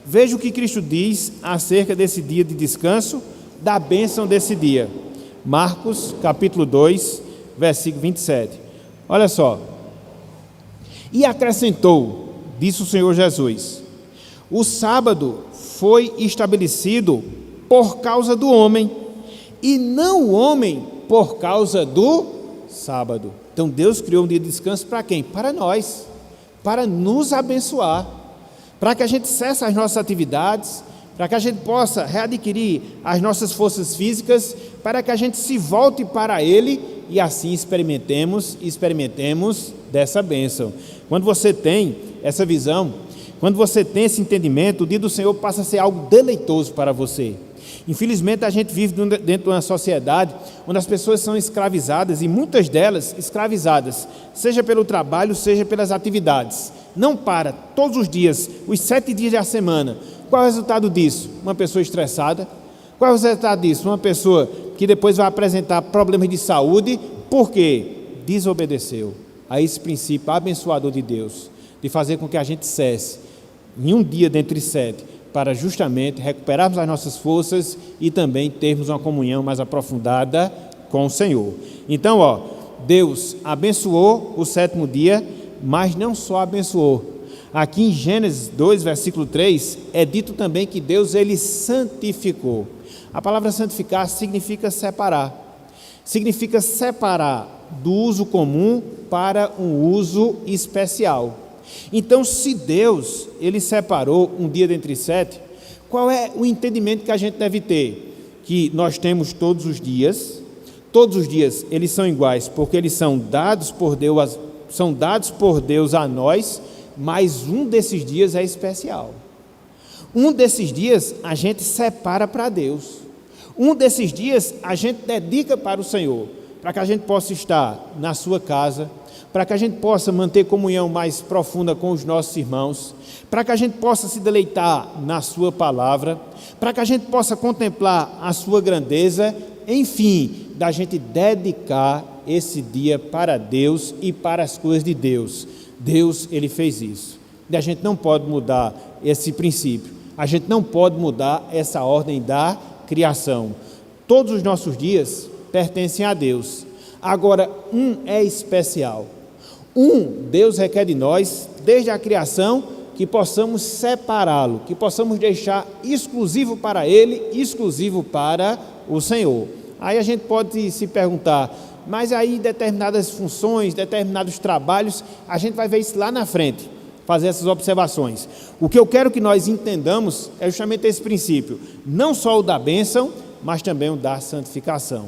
Veja o que Cristo diz acerca desse dia de descanso, da bênção desse dia. Marcos capítulo 2, versículo 27. Olha só. E acrescentou, disse o Senhor Jesus, o sábado foi estabelecido por causa do homem, e não o homem por causa do sábado. Então Deus criou um dia de descanso para quem? Para nós, para nos abençoar, para que a gente cesse as nossas atividades, para que a gente possa readquirir as nossas forças físicas, para que a gente se volte para Ele e assim experimentemos dessa bênção. Quando você tem essa visão, quando você tem esse entendimento, o dia do Senhor passa a ser algo deleitoso para você. Infelizmente, a gente vive dentro de uma sociedade onde as pessoas são escravizadas, e muitas delas escravizadas, seja pelo trabalho, seja pelas atividades. Não para, todos os dias, os 7 dias da semana. Qual é o resultado disso? Uma pessoa estressada. Qual é o resultado disso? Uma pessoa que depois vai apresentar problemas de saúde, porque desobedeceu a esse princípio abençoador de Deus, de fazer com que a gente cesse em um dia dentre 7, para justamente recuperarmos as nossas forças e também termos uma comunhão mais aprofundada com o Senhor. Então, Deus abençoou o 7º dia, mas não só abençoou. Aqui em Gênesis 2, versículo 3, é dito também que Deus, ele santificou. A palavra santificar significa separar. Significa separar do uso comum para um uso especial. Então, se Deus, ele separou um dia dentre 7, qual é o entendimento que a gente deve ter? Que nós temos todos os dias eles são iguais, porque eles são dados por Deus a nós, mas um desses dias é especial. Um desses dias a gente separa para Deus. Um desses dias a gente dedica para o Senhor, para que a gente possa estar na sua casa, para que a gente possa manter comunhão mais profunda com os nossos irmãos, para que a gente possa se deleitar na sua palavra, para que a gente possa contemplar a sua grandeza, enfim, da gente dedicar esse dia para Deus e para as coisas de Deus. Deus, ele fez isso. E a gente não pode mudar esse princípio. A gente não pode mudar essa ordem da criação. Todos os nossos dias pertencem a Deus. Agora, um é especial. Deus requer de nós, desde a criação, que possamos separá-lo, que possamos deixar exclusivo para Ele, exclusivo para o Senhor. Aí a gente pode se perguntar, mas aí determinadas funções, determinados trabalhos, a gente vai ver isso lá na frente, fazer essas observações. O que eu quero que nós entendamos é justamente esse princípio, não só o da bênção, mas também o da santificação.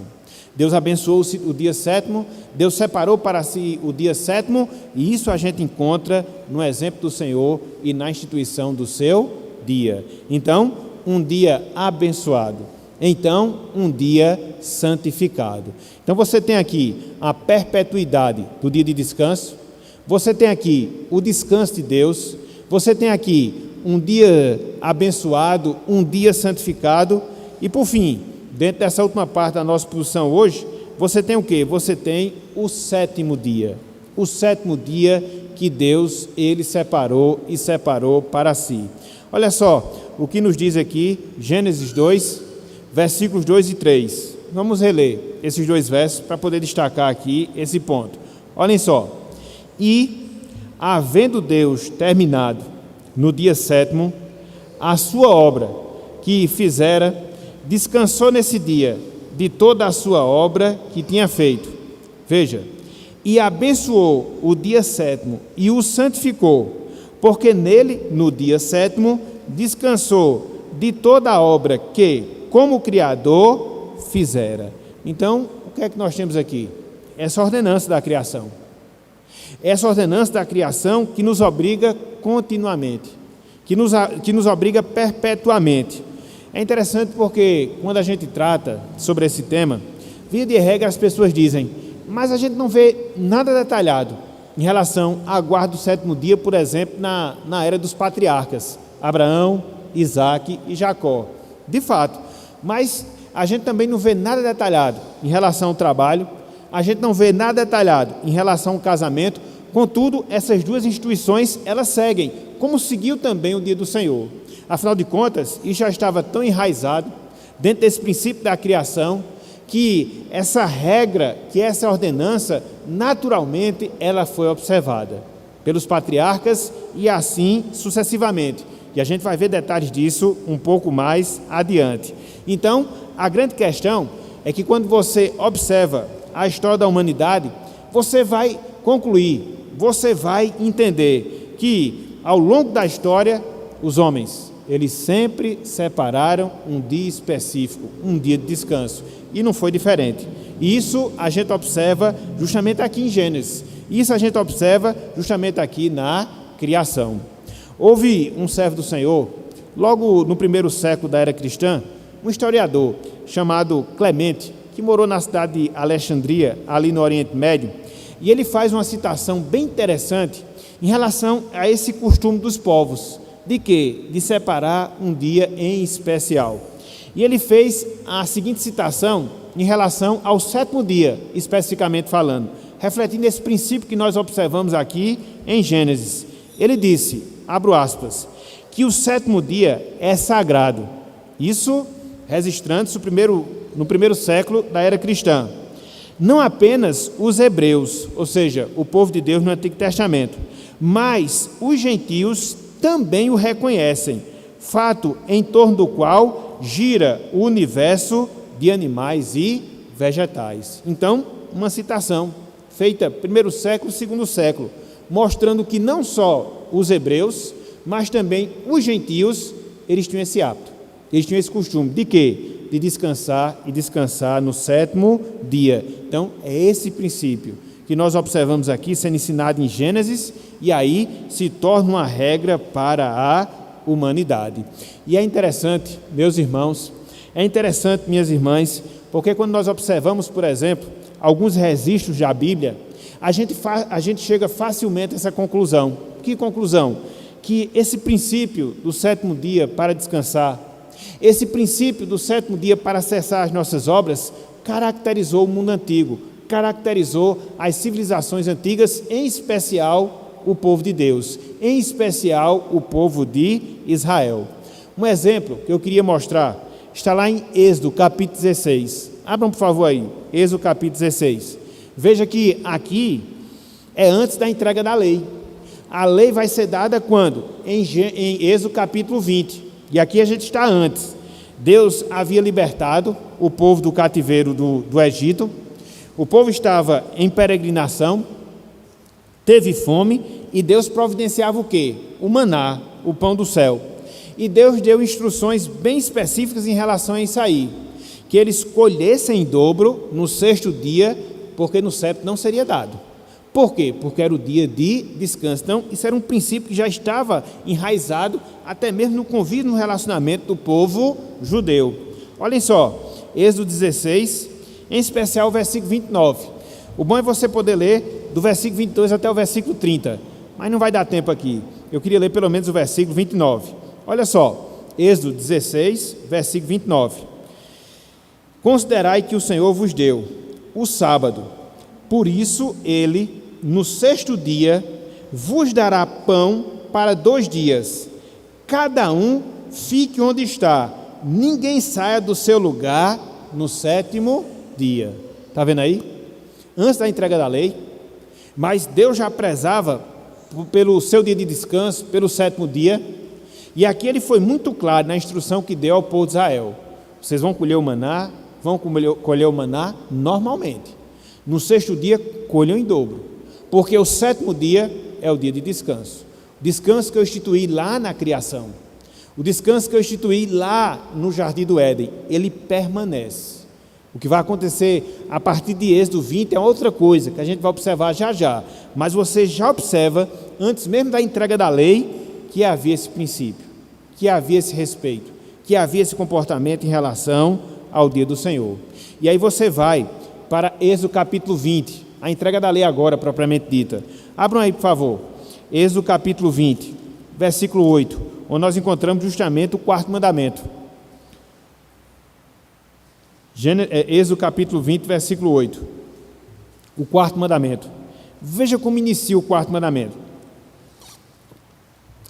Deus abençoou o dia 7º, Deus separou para si o dia 7º, e isso a gente encontra no exemplo do Senhor e na instituição do seu dia. Então, um dia abençoado. Então, um dia santificado. Então, você tem aqui a perpetuidade do dia de descanso, você tem aqui o descanso de Deus, você tem aqui um dia abençoado, um dia santificado, e por fim, dentro dessa última parte da nossa exposição hoje, você tem o quê? Você tem o 7º dia. O 7º dia que Deus, ele separou e separou para si. Olha só o que nos diz aqui, Gênesis 2, versículos 2 e 3. Vamos reler esses dois versos para poder destacar aqui esse ponto. Olhem só. E, havendo Deus terminado no dia 7º a sua obra que fizera, descansou nesse dia de toda a sua obra que tinha feito. Veja, e abençoou o dia 7º e o santificou, porque nele, no dia 7º, descansou de toda a obra que, como Criador, fizera. Então, o que é que nós temos aqui? Essa ordenança da criação. Essa ordenança da criação que nos obriga continuamente, que nos obriga perpetuamente. É interessante porque, quando a gente trata sobre esse tema, via de regra as pessoas dizem, mas a gente não vê nada detalhado em relação à guarda do 7º dia, por exemplo, na era dos patriarcas, Abraão, Isaque e Jacó. De fato, mas a gente também não vê nada detalhado em relação ao trabalho, a gente não vê nada detalhado em relação ao casamento. Contudo, essas duas instituições, elas seguem, como seguiu também o dia do Senhor. Afinal de contas, isso já estava tão enraizado dentro desse princípio da criação, que essa regra, que essa ordenança, naturalmente, ela foi observada pelos patriarcas e assim sucessivamente. E a gente vai ver detalhes disso um pouco mais adiante. Então, a grande questão é que quando você observa a história da humanidade, você vai concluir, você vai entender que ao longo da história, os homens, eles sempre separaram um dia específico, um dia de descanso, e não foi diferente. Isso a gente observa justamente aqui em Gênesis, isso a gente observa justamente aqui na criação. Houve um servo do Senhor, logo no primeiro século da era cristã, um historiador chamado Clemente, que morou na cidade de Alexandria, ali no Oriente Médio, e ele faz uma citação bem interessante em relação a esse costume dos povos, de quê? De separar um dia em especial. E ele fez a seguinte citação em relação ao 7º dia, especificamente falando, refletindo esse princípio que nós observamos aqui em Gênesis. Ele disse, abro aspas, que o sétimo dia é sagrado. Isso registrando-se no primeiro século da era cristã. Não apenas os hebreus, ou seja, o povo de Deus no Antigo Testamento, mas os gentios também o reconhecem, fato em torno do qual gira o universo de animais e vegetais. Então, uma citação feita primeiro século, segundo século, mostrando que não só os hebreus, mas também os gentios, eles tinham esse hábito, eles tinham esse costume de quê? De descansar e descansar no sétimo dia. Então, é esse princípio que nós observamos aqui sendo ensinado em Gênesis e aí se torna uma regra para a humanidade. E é interessante, meus irmãos, é interessante, minhas irmãs, porque quando nós observamos, por exemplo, alguns registros da Bíblia, a gente chega facilmente a essa conclusão. Que conclusão? Que esse princípio do sétimo dia para descansar, esse princípio do sétimo dia para cessar as nossas obras, caracterizou o mundo antigo, caracterizou as civilizações antigas, em especial o povo de Deus, em especial o povo de Israel. Um exemplo que eu queria mostrar está lá em Êxodo, capítulo 16. Abram, por favor, aí, Êxodo, capítulo 16. Veja que aqui é antes da entrega da lei. A lei vai ser dada quando? Em Êxodo, capítulo 20. E aqui a gente está antes. Deus havia libertado o povo do cativeiro do Egito. O povo estava em peregrinação, teve fome, e Deus providenciava o quê? O maná, o pão do céu. E Deus deu instruções bem específicas em relação a isso aí, que eles colhessem em dobro no sexto dia, porque no sétimo não seria dado. Por quê? Porque era o dia de descanso. Então, isso era um princípio que já estava enraizado até mesmo no convívio, no relacionamento do povo judeu. Olhem só, Êxodo 16, em especial o versículo 29. O bom é você poder ler do versículo 22 até o versículo 30, mas não vai dar tempo aqui. Eu queria ler pelo menos o versículo 29. Olha só, Êxodo 16, versículo 29. Considerai que o Senhor vos deu o sábado, por isso ele, no sexto dia, vos dará pão para 2 dias. Cada um fique onde está, ninguém saia do seu lugar no sétimo dia. Está vendo aí? Antes da entrega da lei, mas Deus já prezava pelo seu dia de descanso, pelo sétimo dia, e aqui ele foi muito claro na instrução que deu ao povo de Israel. Vocês vão colher o maná, vão colher o maná normalmente. No sexto dia, colham em dobro, porque o sétimo dia é o dia de descanso. O descanso que eu instituí lá na criação, o descanso que eu instituí lá no Jardim do Éden, ele permanece. O que vai acontecer a partir de Êxodo 20 é outra coisa, que a gente vai observar já já. Mas você já observa, antes mesmo da entrega da lei, que havia esse princípio, que havia esse respeito, que havia esse comportamento em relação ao dia do Senhor. E aí você vai para Êxodo capítulo 20, a entrega da lei agora, propriamente dita. Abram aí, por favor. Êxodo capítulo 20, versículo 8, onde nós encontramos justamente o quarto mandamento. Êxodo capítulo 20, versículo 8. O quarto mandamento. Veja como inicia o quarto mandamento.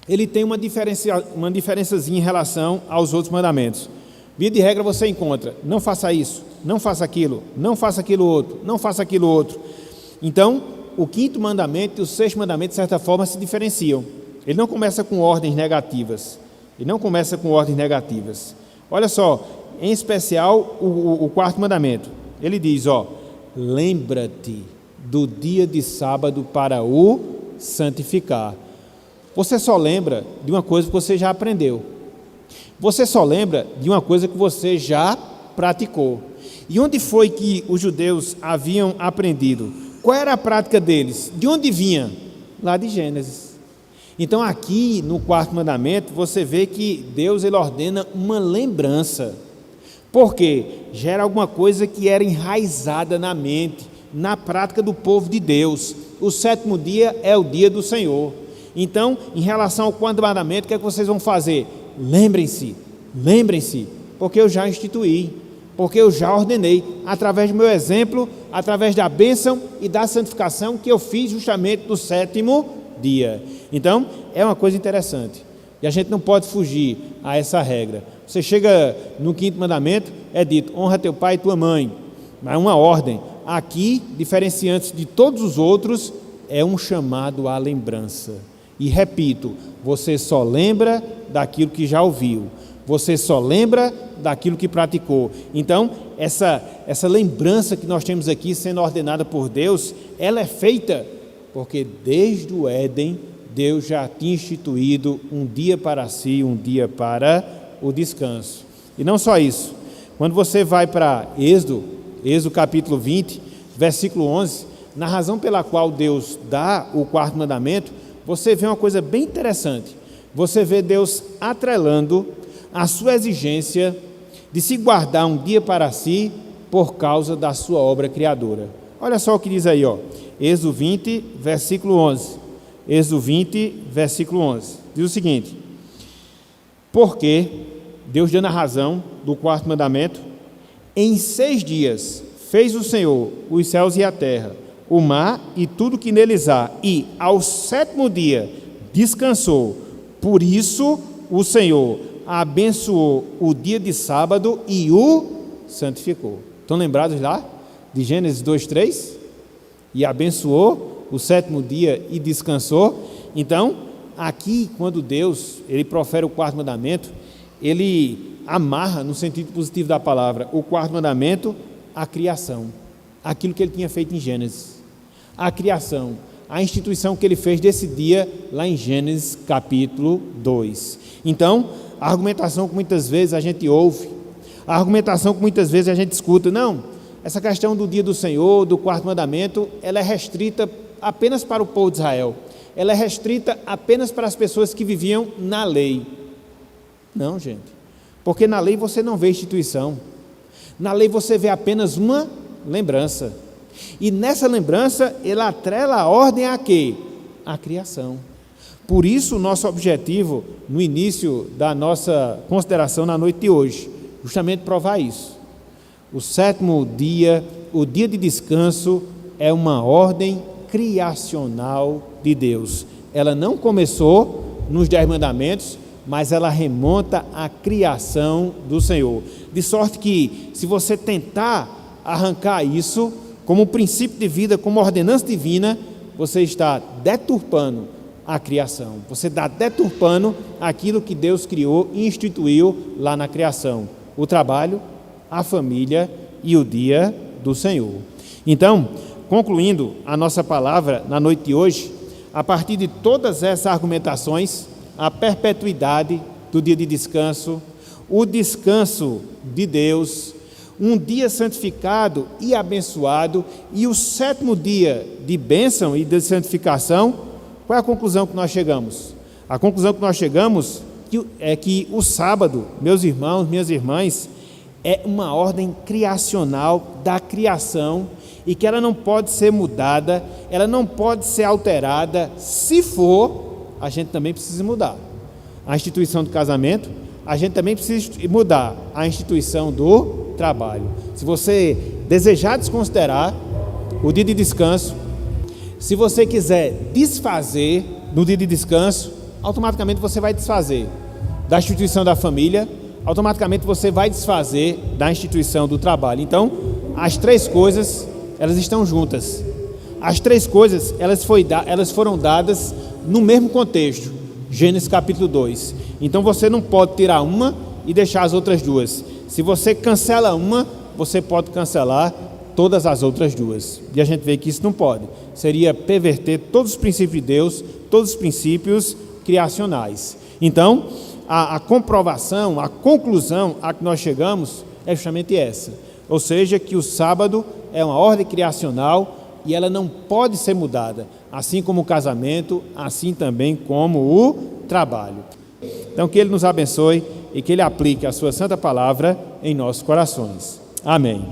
Ele tem uma diferençazinha em relação aos outros mandamentos. Via de regra você encontra, não faça isso, não faça aquilo, não faça aquilo outro, não faça aquilo outro. Então, o quinto mandamento e o sexto mandamento, de certa forma, se diferenciam. Ele não começa com ordens negativas. Olha só, em especial o quarto mandamento. Ele diz, lembra-te do dia de sábado para o santificar. Você só lembra de uma coisa que você já aprendeu. Você só lembra de uma coisa que você já praticou. E onde foi que os judeus haviam aprendido? Qual era a prática deles? De onde vinha? Lá de Gênesis. Então aqui no quarto mandamento você vê que Deus ele ordena uma lembrança. Por quê? Já era alguma coisa que era enraizada na mente, na prática do povo de Deus. O sétimo dia é o dia do Senhor. Então, em relação ao quarto mandamento, o que é que vocês vão fazer? Lembrem-se, porque eu já instituí, porque eu já ordenei, através do meu exemplo, através da bênção e da santificação que eu fiz justamente no sétimo dia. Então, é uma coisa interessante. E a gente não pode fugir a essa regra. Você chega no 5º mandamento, é dito, honra teu pai e tua mãe. Mas é uma ordem. Aqui, diferenciante de todos os outros, é um chamado à lembrança. E repito, você só lembra daquilo que já ouviu. Você só lembra daquilo que praticou. Então, essa lembrança que nós temos aqui sendo ordenada por Deus, ela é feita porque desde o Éden, Deus já tinha instituído um dia para si, um dia para o descanso. E não só isso. Quando você vai para Êxodo capítulo 20, versículo 11, na razão pela qual Deus dá o 4º mandamento, você vê uma coisa bem interessante. Você vê Deus atrelando a sua exigência de se guardar um dia para si por causa da sua obra criadora. Olha só o que diz aí, ó. Êxodo 20, versículo 11. Êxodo 20, versículo 11. Diz o seguinte: porque, Deus dando a razão do 4º mandamento, em 6 dias fez o Senhor os céus e a terra, o mar e tudo que neles há, e ao 7º dia descansou. Por isso o Senhor abençoou o dia de sábado e o santificou. Estão lembrados lá de Gênesis 2:3? E abençoou o 7º dia e descansou. Então, aqui, quando Deus ele profere o 4º mandamento, ele amarra, no sentido positivo da palavra, o 4º mandamento à criação, aquilo que ele tinha feito em Gênesis. A criação, a instituição que ele fez desse dia lá em Gênesis capítulo 2. Então, a argumentação que muitas vezes a gente ouve, a argumentação que muitas vezes a gente escuta, não, essa questão do dia do Senhor, do 4º mandamento, ela é restrita apenas para o povo de Israel. Ela é restrita apenas para as pessoas que viviam na lei. Não, gente, porque na lei você não vê instituição. Na lei você vê apenas uma lembrança. E nessa lembrança, ela atrela a ordem a quê? A criação. Por isso, o nosso objetivo, no início da nossa consideração na noite de hoje, justamente provar isso. O 7º dia, o dia de descanso, é uma ordem criacional de Deus. Ela não começou nos 10 mandamentos, mas ela remonta à criação do Senhor. De sorte que, se você tentar arrancar isso como princípio de vida, como ordenança divina, você está deturpando a criação. Você está deturpando aquilo que Deus criou e instituiu lá na criação. O trabalho, a família e o dia do Senhor. Então, concluindo a nossa palavra na noite de hoje, a partir de todas essas argumentações, a perpetuidade do dia de descanso, o descanso de Deus, um dia santificado e abençoado, e o 7º dia de bênção e de santificação, qual é a conclusão que nós chegamos? A conclusão que nós chegamos é que o sábado, meus irmãos, minhas irmãs, é uma ordem criacional da criação, e que ela não pode ser mudada, ela não pode ser alterada. Se for, a gente também precisa mudar a instituição do casamento, a gente também precisa mudar a instituição do trabalho. Se você desejar desconsiderar o dia de descanso, se você quiser desfazer no dia de descanso, automaticamente você vai desfazer da instituição da família, automaticamente você vai desfazer da instituição do trabalho. Então, as 3 coisas, elas estão juntas. As 3 coisas, elas foram dadas no mesmo contexto, Gênesis capítulo 2. Então, você não pode tirar uma e deixar as outras 2. Se você cancela uma, você pode cancelar todas as outras 2. E a gente vê que isso não pode. Seria perverter todos os princípios de Deus, todos os princípios criacionais. Então, a comprovação, a conclusão a que nós chegamos é justamente essa. Ou seja, que o sábado é uma ordem criacional e ela não pode ser mudada, assim como o casamento, assim também como o trabalho. Então, que Ele nos abençoe e que Ele aplique a sua santa palavra em nossos corações. Amém.